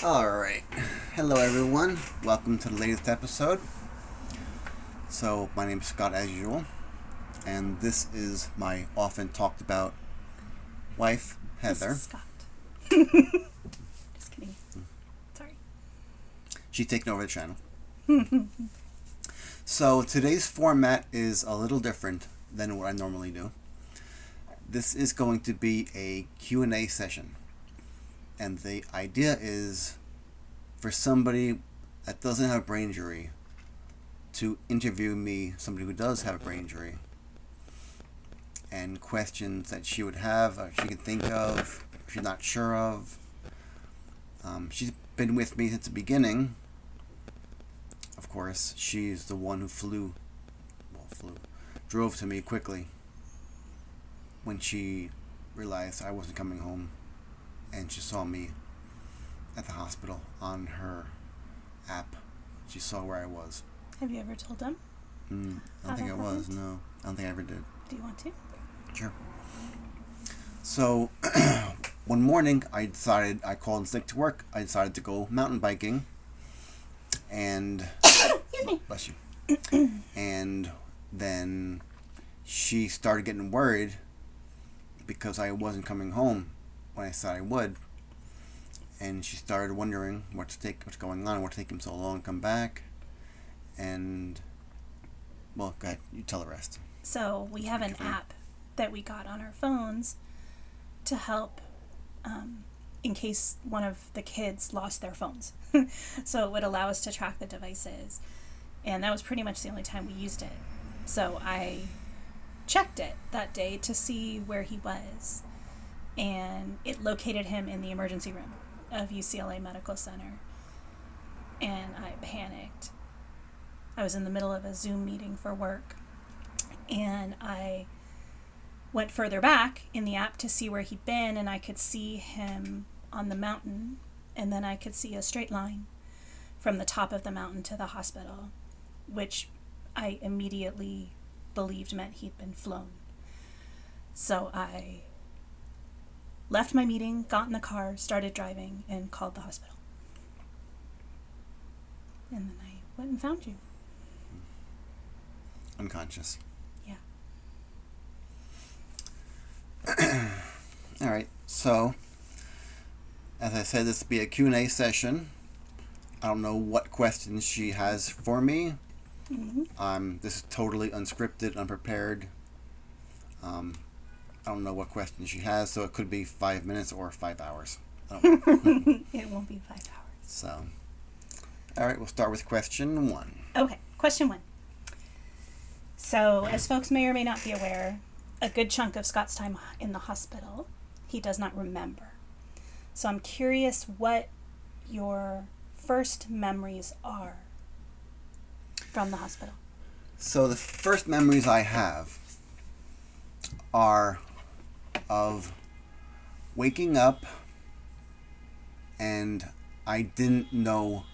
Alright. Hello, everyone. Welcome to the latest episode. So, my name is Scott, as usual, and this is my often talked about wife, Heather. This is Scott. Just kidding. Sorry. She's taking over the channel. So, today's format is a little different than what I normally do. This is going to be a Q&A session. And the idea is for somebody that doesn't have a brain injury to interview me, somebody who does have a brain injury, and questions that she would have, or she can think of, she's not sure of. She's been with me since the beginning. Of course, she's the one who drove to me quickly when she realized I wasn't coming home. And she saw me at the hospital on her app. She saw where I was. Have you ever told him? I don't think I was. No, I don't think I ever did. Do you want to? Sure. So, one morning, I called in sick to work. I decided to go mountain biking. And, Excuse me. bless you. And then she started getting worried because I wasn't coming home when I said I would, and she started wondering what's going on, what's taking so long to come back, and, well, go ahead, you tell the rest. So we have an app that we got on our phones to help in case one of the kids lost their phones. So it would allow us to track the devices, and that was pretty much the only time we used it. So I checked it that day to see where he was, and it located him in the emergency room of UCLA Medical Center. And I panicked. I was in the middle of a Zoom meeting for work, and I went further back in the app to see where he'd been, and I could see him on the mountain, and then I could see a straight line from the top of the mountain to the hospital, which I immediately believed meant he'd been flown. So I left my meeting, got in the car, started driving, and called the hospital. And then I went and found you. Unconscious. Yeah. All right, so, as I said, this will be a Q&A session. I don't know what questions she has for me. Mm-hmm. This is totally unscripted, unprepared. I don't know what questions she has, so it could be 5 minutes or 5 hours. I don't know. It won't be 5 hours. So, all right, we'll start with question 1. Okay, question 1. So, as folks may or may not be aware, a good chunk of Scott's time in the hospital, he does not remember. So I'm curious what your first memories are from the hospital. So the first memories I have are of waking up, and I didn't know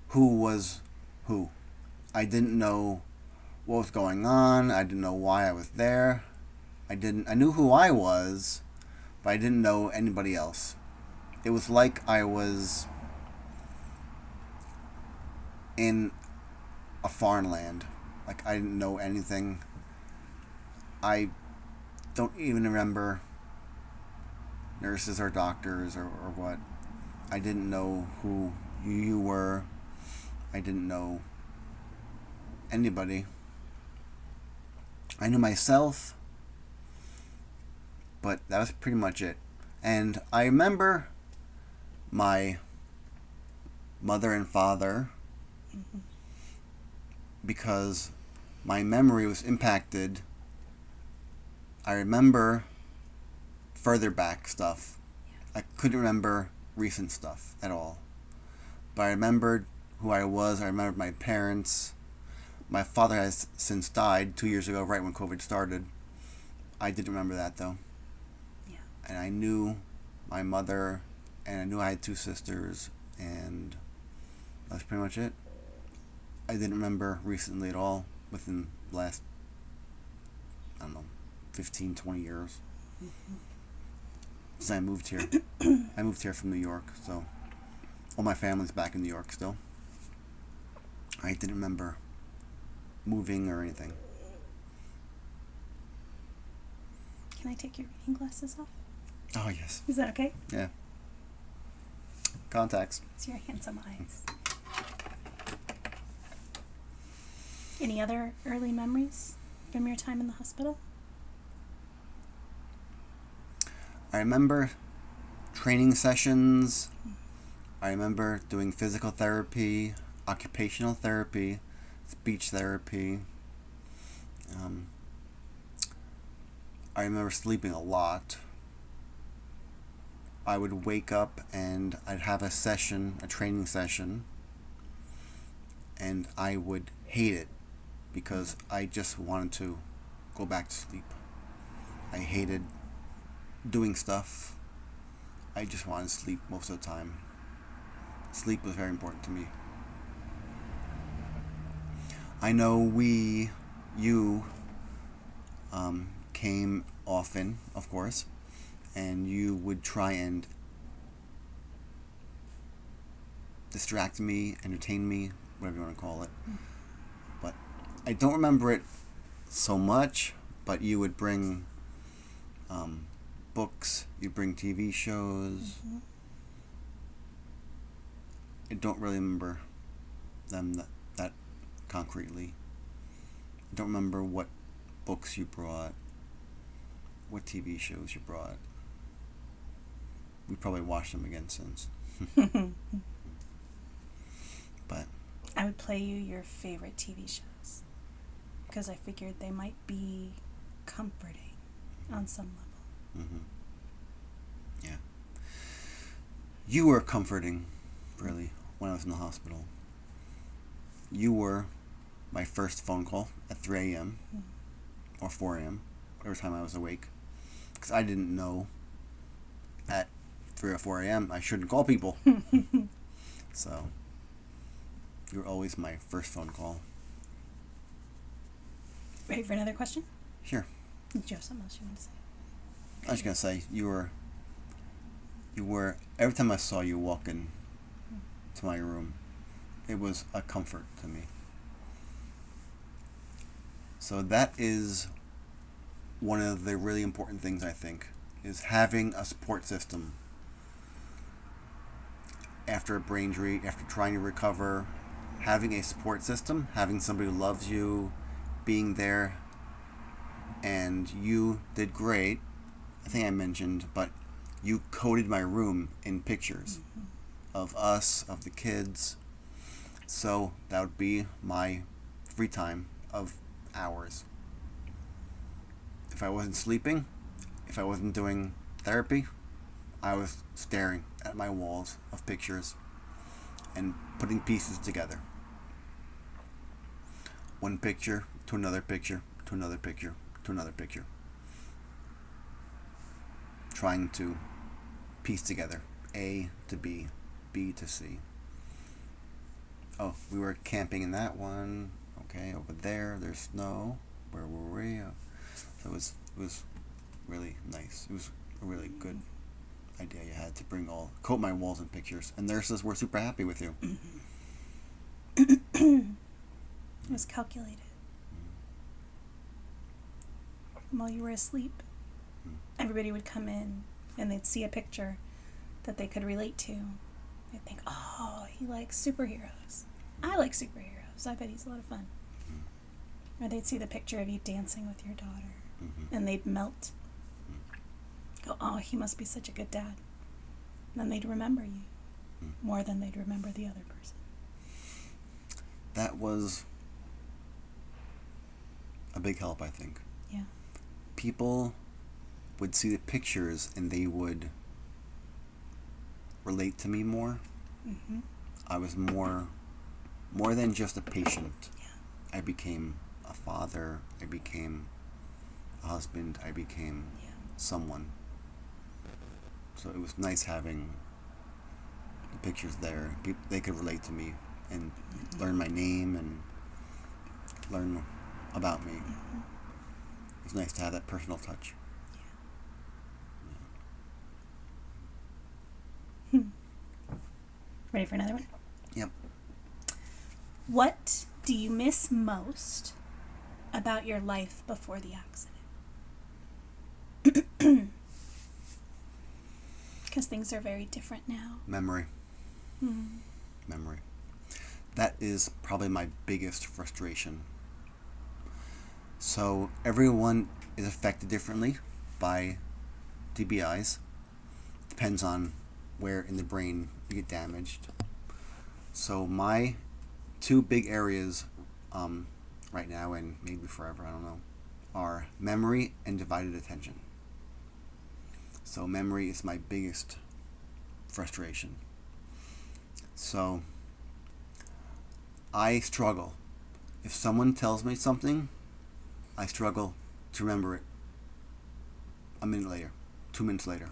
who was who. I didn't know what was going on. I didn't know why I was there. I knew who I was, but I didn't know anybody else. It was like I was in a foreign land. Like, I didn't know anything. I don't even remember nurses or doctors or what. I didn't know who you were. I didn't know anybody. I knew myself, but that was pretty much it. And I remember my mother and father because my memory was impacted. I remember further back stuff. I couldn't remember recent stuff at all. But I remembered who I was. I remembered my parents. My father has since died 2 years ago, right when COVID started. I didn't remember that, though. Yeah. And I knew my mother, and I knew I had 2 sisters, and that's pretty much it. I didn't remember recently at all within the last, I don't know, 15, 20 years. since I moved here. I moved here from New York, so all my family's back in New York still. I didn't remember moving or anything. Can I take your reading glasses off? Oh, yes. Is that okay? Yeah. Contacts. It's your handsome eyes. Any other early memories from your time in the hospital? I remember training sessions. I remember doing physical therapy, occupational therapy, speech therapy. I remember sleeping a lot. I would wake up and I'd have a training session, and I would hate it because I just wanted to go back to sleep. I hated doing stuff. I just wanted to sleep most of the time. Sleep was very important to me. I know you came often, of course, and you would try and distract me, entertain me, whatever you want to call it. But I don't remember it so much, but you would bring books, you bring TV shows. Mm-hmm. I don't really remember them that concretely. I don't remember what books you brought, what TV shows you brought. We probably watched them again since. But I would play you your favorite TV shows because I figured they might be comforting on some level. mm-hmm. Yeah. You were comforting, really, when I was in the hospital. You were my first phone call at 3 a.m. or 4 a.m., whatever time I was awake. Because I didn't know at 3 or 4 a.m. I shouldn't call people. So, you were always my first phone call. Ready for another question? Sure. Did you have something else you want to say? I was going to say, you were, every time I saw you walk in to my room, it was a comfort to me. So that is one of the really important things, I think, is having a support system. After a brain injury, after trying to recover, having a support system, having somebody who loves you, being there, and you did great. I think I mentioned, but you coated my room in pictures of us, of the kids. So that would be my free time of hours. If I wasn't sleeping, if I wasn't doing therapy, I was staring at my walls of pictures and putting pieces together. One picture to another picture to another picture to another picture. Trying to piece together A to B, B to C. Oh, we were camping in that one. Okay, over there, there's snow. Where were we? So it was really nice. It was a really good idea you had to coat my walls in pictures. And nurses were super happy with you. It was calculated. While you were asleep, everybody would come in and they'd see a picture that they could relate to. They'd think, oh, he likes superheroes. I like superheroes. I bet he's a lot of fun. Or they'd see the picture of you dancing with your daughter, and they'd melt. Go, oh, he must be such a good dad. And then they'd remember you more than they'd remember the other person. That was a big help, I think. Yeah. People would see the pictures and they would relate to me more. Mm-hmm. I was more than just a patient. Yeah. I became a father. I became a husband. I became someone. So it was nice having the pictures there. They could relate to me and learn my name and learn about me. It was nice to have that personal touch. Ready for another one? Yep. What do you miss most about your life before the accident? Because things are very different now. Memory. Memory. That is probably my biggest frustration. So everyone is affected differently by TBIs. Depends on where in the brain you get damaged. So my two big areas right now and maybe forever, I don't know, are memory and divided attention. So memory is my biggest frustration. So I struggle. If someone tells me something, I struggle to remember it a minute later, 2 minutes later,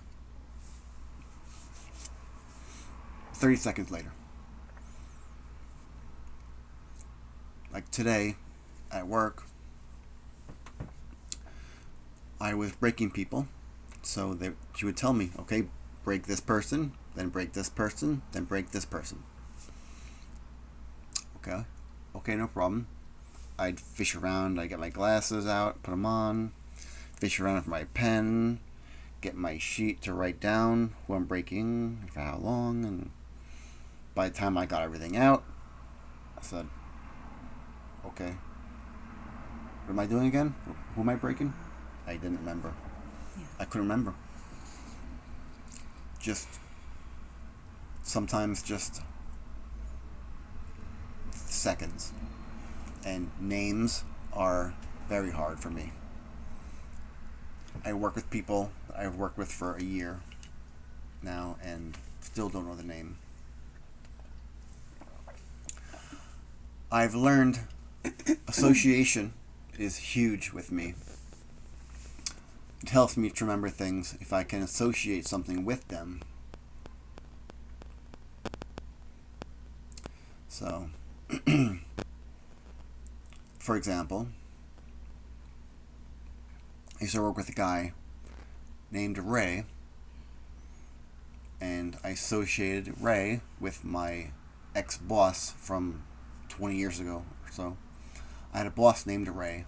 30 seconds later. Like today at work, I was breaking people. So she would tell me, okay, break this person, then break this person, then break this person. Okay, no problem. I'd fish around, I'd get my glasses out, put them on, fish around with my pen, get my sheet to write down who I'm breaking, for how long, and by the time I got everything out, I said, okay, what am I doing again? Who am I breaking? I didn't remember. Yeah. I couldn't remember. Sometimes just seconds. And names are very hard for me. I work with people I've worked with for a year now and still don't know the name. I've learned association is huge with me. It helps me to remember things if I can associate something with them. So, for example, I used to work with a guy named Ray, and I associated Ray with my ex-boss from 20 years ago or so. I had a boss named Ray,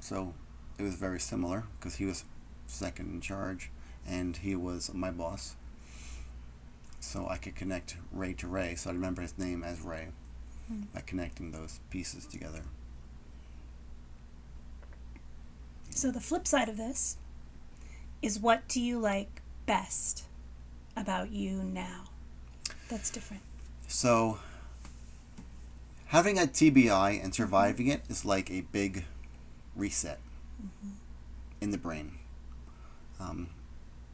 so it was very similar because he was second in charge and he was my boss. So I could connect Ray to Ray, so I remember his name as Ray by connecting those pieces together. So the flip side of this is, what do you like best about you now that's different? So having a TBI and surviving it is like a big reset in the brain.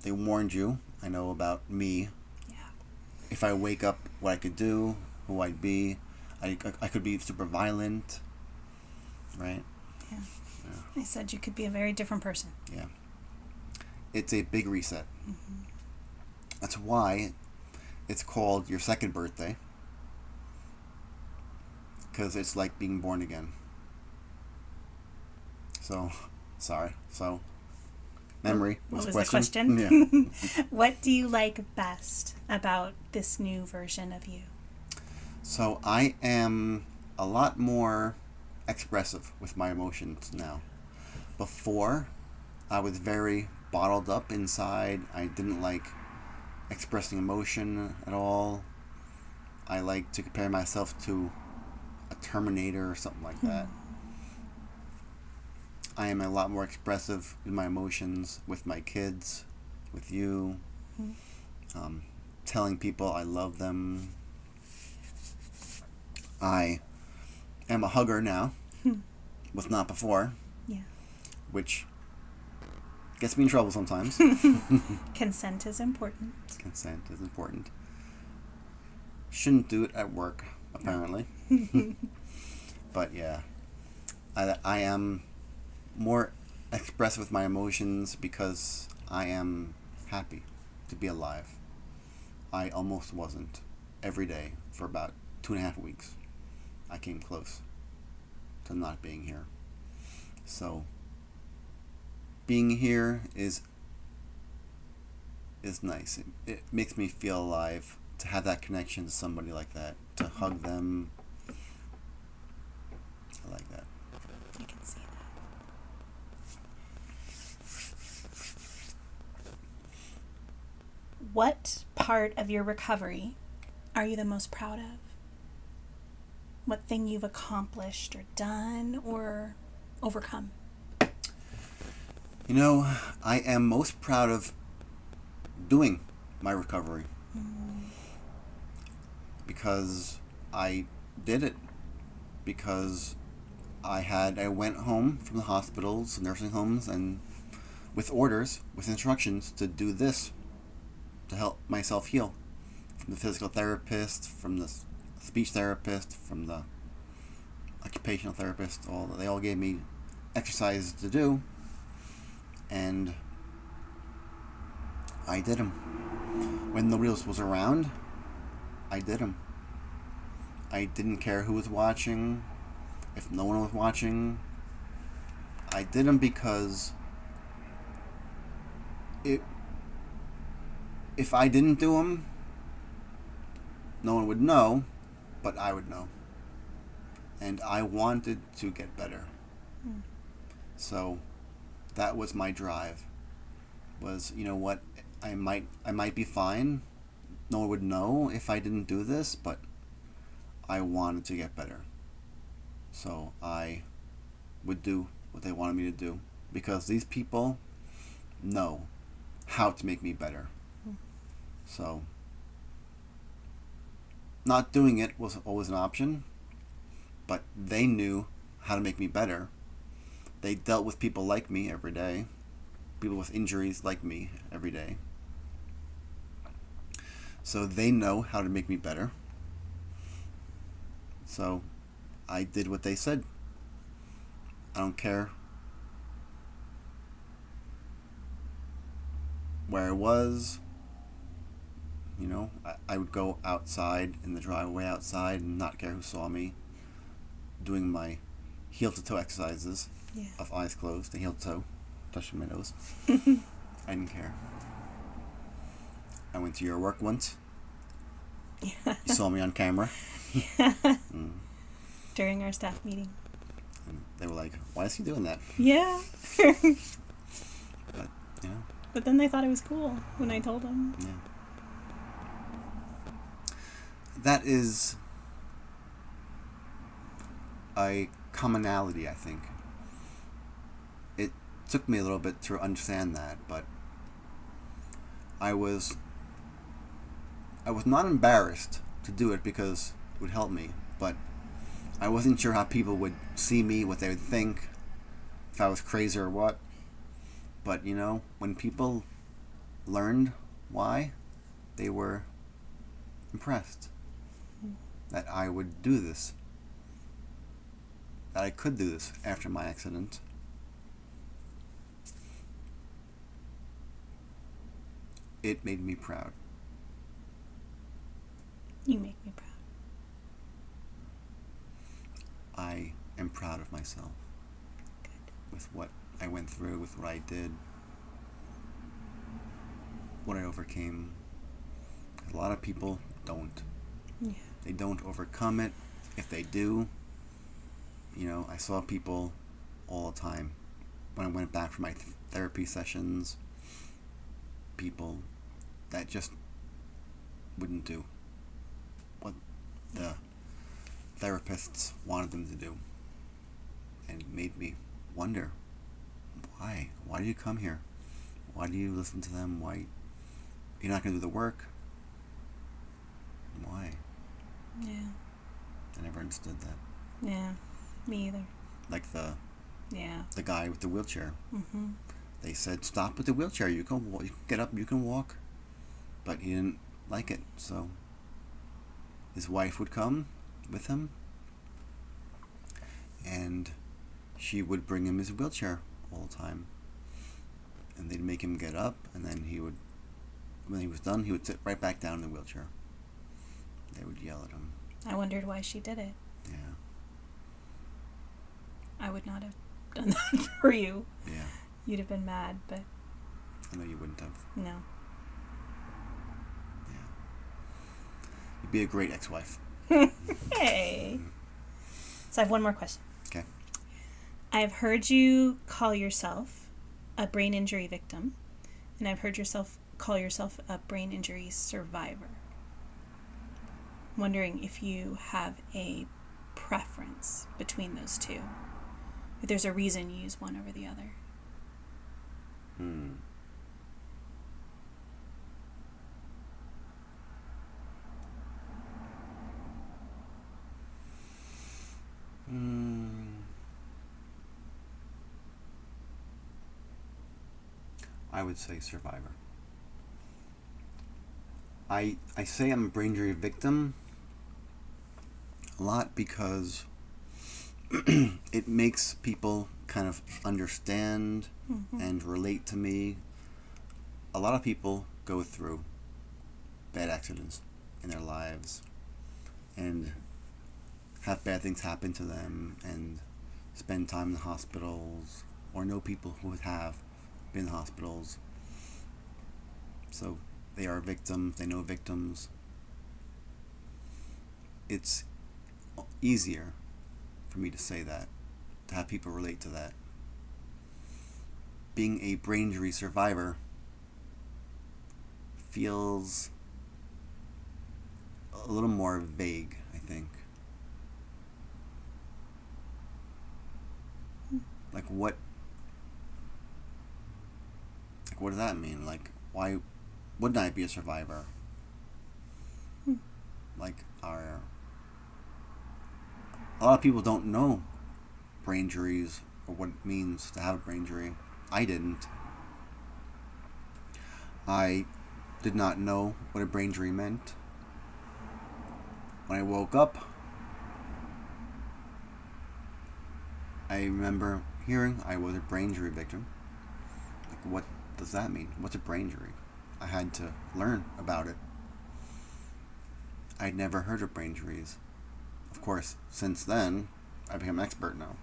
They warned you, I know about me. Yeah. If I wake up, what I could do, who I'd be. I could be super violent, right? Yeah. I said you could be a very different person. Yeah. It's a big reset. That's why it's called your second birthday. Because it's like being born again. So, sorry. So, memory was What the was question. the question? Yeah. What do you like best about this new version of you? So, I am a lot more expressive with my emotions now. Before, I was very bottled up inside. I didn't like expressing emotion at all. I like to compare myself to a Terminator or something like that. I am a lot more expressive in my emotions with my kids, with you, telling people I love them. I am a hugger now, was not before. Yeah. Which gets me in trouble sometimes. Consent is important. Consent is important. Shouldn't do it at work, apparently. But yeah, I am more expressive with my emotions because I am happy to be alive. I almost wasn't every day for about 2.5 weeks. I came close to not being here. So being here is nice. It makes me feel alive to have that connection to somebody like that, to hug them. I like that. I can see that. What part of your recovery are you the most proud of? What thing you've accomplished or done or overcome? You know, I am most proud of doing my recovery. Because I did it. Because I went home from the hospitals, nursing homes, and with orders, with instructions to do this, to help myself heal. From the physical therapist, from the speech therapist, from the occupational therapist, they all gave me exercises to do, and I did them. When nobody else was around, I did them. I didn't care who was watching. If no one was watching, I did them because if I didn't do them, no one would know, but I would know. And I wanted to get better. So that was my drive. Was, you know what, I might be fine. No one would know if I didn't do this, but I wanted to get better. So I would do what they wanted me to do, because these people know how to make me better. So not doing it was always an option, but they knew how to make me better. They dealt with people like me every day, people with injuries like me every day. So they know how to make me better. So I did what they said. I don't care where I was. You know, I would go outside in the driveway outside and not care who saw me doing my heel to toe exercises of eyes closed, the heel to toe, touching my nose. I didn't care. I went to your work once. Yeah. You saw me on camera. During our staff meeting. And they were like, why is he doing that? Yeah. But, you know. But then they thought it was cool when I told them. Yeah. That is a commonality, I think. It took me a little bit to understand that, but I was not embarrassed to do it because it would help me, but I wasn't sure how people would see me, what they would think, if I was crazy or what. But, you know, when people learned why, they were impressed that I would do this, that I could do this after my accident. It made me proud. You make me proud. I am proud of myself. Good. With what I went through, with what I did, what I overcame. A lot of people don't. Yeah. They don't overcome it. If they do, you know, I saw people all the time when I went back for my therapy sessions, people that just wouldn't do what the therapists wanted them to do. And it made me wonder, why? Why do you come here? Why do you listen to them? Why? You're not going to do the work? Why? Yeah. I never understood that. Yeah. Me either. Like the guy with the wheelchair. Mm-hmm. They said, stop with the wheelchair. You can get up, you can walk. But he didn't like it, so his wife would come with him, and she would bring him his wheelchair all the time. And they'd make him get up, and then when he was done, he would sit right back down in the wheelchair. They would yell at him. I wondered why she did it. Yeah. I would not have done that for you. Yeah. You'd have been mad, but I know you wouldn't have. no. Yeah. be a great ex-wife. Hey. So I have one more question. Okay. I've heard you call yourself a brain injury victim, and I've heard yourself call yourself a brain injury survivor. I'm wondering if you have a preference between those two. If there's a reason you use one over the other. I would say survivor. I say I'm a brain injury victim a lot because it makes people kind of understand and relate to me. A lot of people go through bad accidents in their lives and have bad things happen to them and spend time in hospitals or know people who have been in hospitals. So they are victims, they know victims. It's easier for me to say that, to have people relate to that. Being a brain injury survivor feels a little more vague, I think. Like what does that mean? Like, why wouldn't I be a survivor? Like, a lot of people don't know brain injuries or what it means to have a brain injury. I didn't. I did not know what a brain injury meant. When I woke up, I remember hearing I was a brain injury victim. Like, what does that mean? What's a brain injury? I had to learn about it. I'd never heard of brain injuries. Of course, since then, I become an expert now.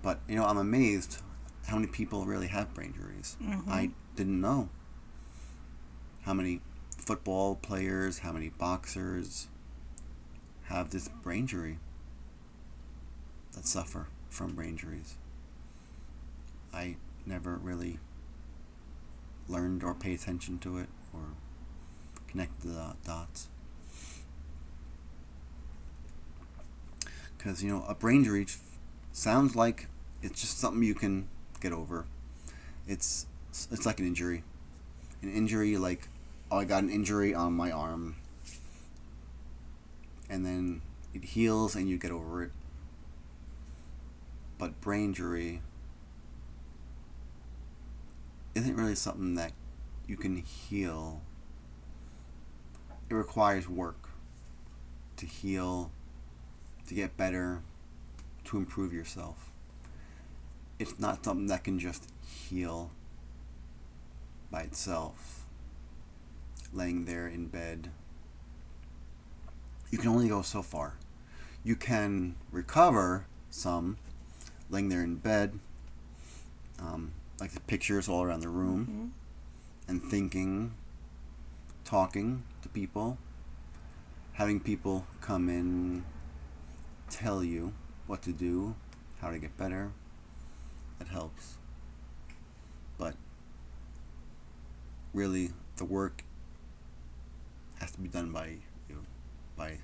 But, I'm amazed how many people really have brain injuries. I didn't know how many football players, how many boxers have this brain injury that suffer from brain injuries. I never really learned or paid attention to it or connected the dots. Because, a brain injury sounds like it's just something you can get over. It's like an injury. An injury, like, I got an injury on my arm. And then it heals and you get over it. But brain injury isn't really something that you can heal. It requires work to heal, to get better, to improve yourself. It's not something that can just heal by itself, laying there in bed. You can only go so far. You can recover some, laying there in bed, like the pictures all around the room, and thinking, talking to people, having people come in, tell you what to do, how to get better. That helps. But really, the work has to be done by you, by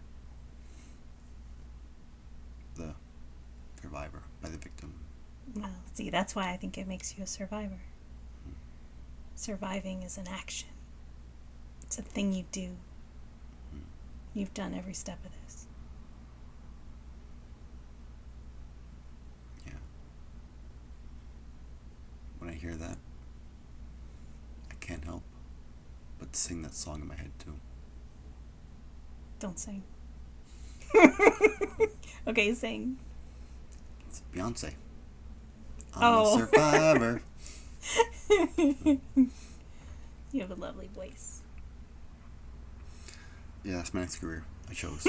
the survivor, by the victim. Well, see, that's why I think it makes you a survivor. Surviving is an action. It's a thing you do. You've done every step of this. Yeah. When I hear that, I can't help but sing that song in my head too. Don't sing. Okay, sing. It's Beyonce. I'm Oh. a survivor. You have a lovely voice. Yeah, that's my next career I chose.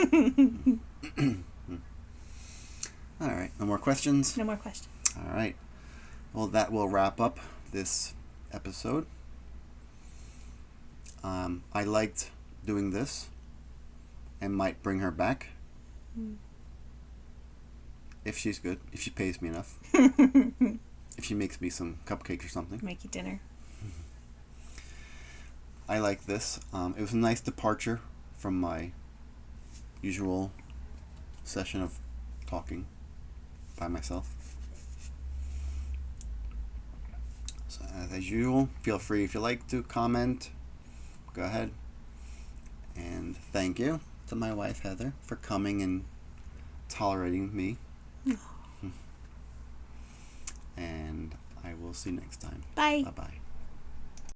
All right, no more questions? No more questions. All right. Well, that will wrap up this episode. I liked doing this. and might bring her back. If she's good. If she pays me enough. If she makes me some cupcakes or something. Make you dinner. I like this. It was a nice departure from my usual session of talking by myself. So, as usual, feel free if you like to comment. Go ahead. And thank you to my wife Heather for coming and tolerating me. And I will see you next time. Bye. Bye-bye.